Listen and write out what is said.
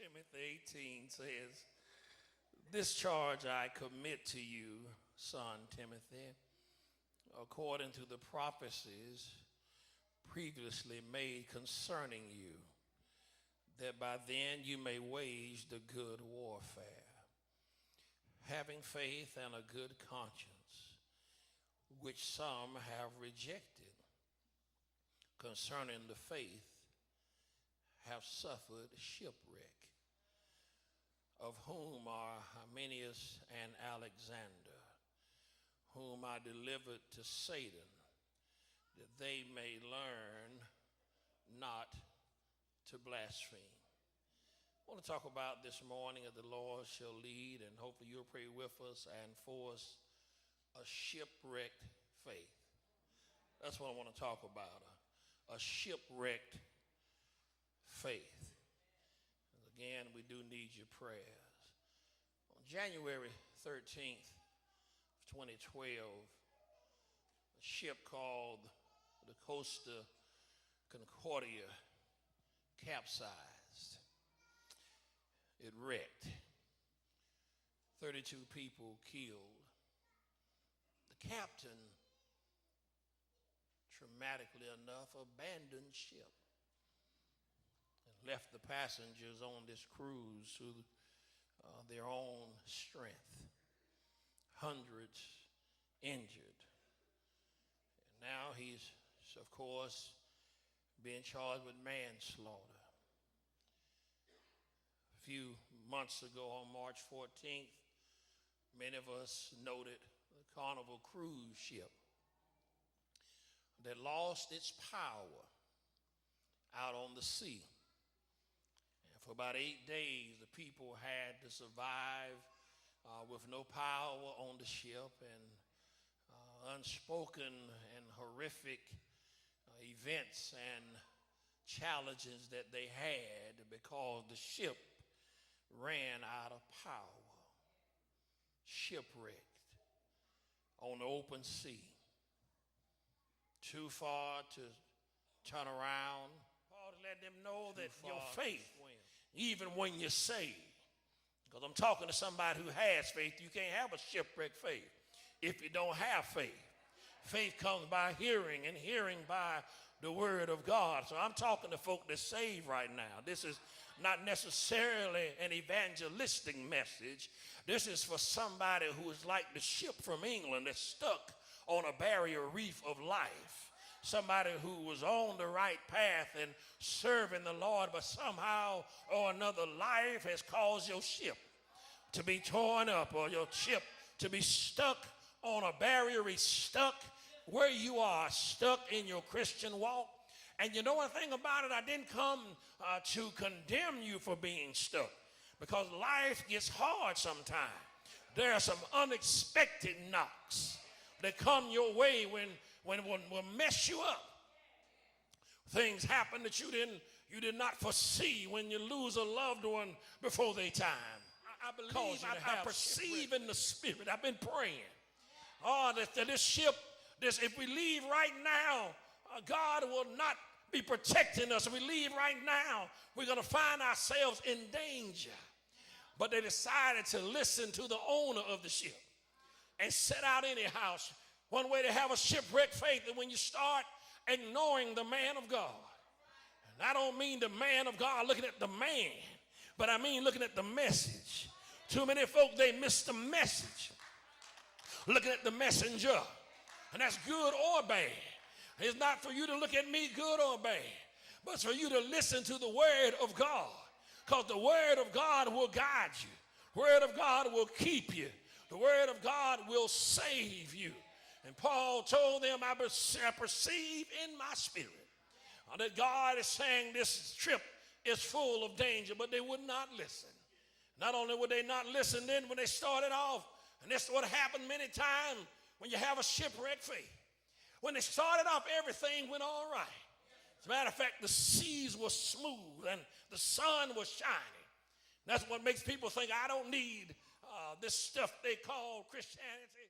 Timothy 18 says, "This charge I commit to you, son Timothy, according to the prophecies previously made concerning you, that by then you may wage the good warfare, having faith and a good conscience, which some have rejected. Concerning the faith, have suffered shipwreck, of whom are Hymenaeus and Alexander, whom I delivered to Satan, that they may learn not to blaspheme." I want to talk about this morning that the Lord shall lead, and hopefully you'll pray with us and for us, a shipwrecked faith. That's what I want to talk about, a shipwrecked faith. Again, we do need your prayers. On January 13th, 2012, a ship called the Costa Concordia capsized. It wrecked. 32 people killed. The captain, traumatically enough, abandoned ship and left the passengers on this cruise to their own strength. Hundreds injured. And now he's, of course, being charged with manslaughter. A few months ago, on March 14th, many of us noted the Carnival cruise ship that lost its power out on the sea. And for about 8 days, the people had to survive with no power on the ship, and unspoken and horrific events and challenges that they had because the ship ran out of power. Shipwrecked on the open sea. Too far to turn around. Paul let them know that your faith, even when you're saved, because I'm talking to somebody who has faith, you can't have a shipwrecked faith if you don't have faith. Faith comes by hearing, and hearing by the word of God. So I'm talking to folk that's saved right now. This is not necessarily an evangelistic message. This is for somebody who is like the ship from England that's stuck on a barrier reef of life. Somebody who was on the right path and serving the Lord, but somehow or another life has caused your ship to be torn up, or your ship to be stuck on a barrier reef, stuck where you are, stuck in your Christian walk. And you know one thing about it, I didn't come to condemn you for being stuck, because life gets hard sometimes. There are some unexpected knocks that come your way when will mess you up. Things happen that you did not foresee when you lose a loved one before their time. I believe, I perceive in the spirit. I've been praying. That this ship, if we leave right now, God will not be protecting us. If we leave right now, we're going to find ourselves in danger. But they decided to listen to the owner of the ship and set out anyhow. One way to have a shipwrecked faith is when you start ignoring the man of God. And I don't mean the man of God looking at the man, but I mean looking at the message. Too many folk, they miss the message, looking at the messenger. And that's good or bad. It's not for you to look at me good or bad, but it's for you to listen to the word of God, because the word of God will guide you. The word of God will keep you. The word of God will save you. And Paul told them, I perceive in my spirit that God is saying this trip is full of danger, but they would not listen. Not only would they not listen then when they started off, and this is what happened many times when you have a shipwrecked faith. When they started off, everything went all right. As a matter of fact, the seas were smooth and the sun was shining. That's what makes people think I don't need this stuff they call Christianity.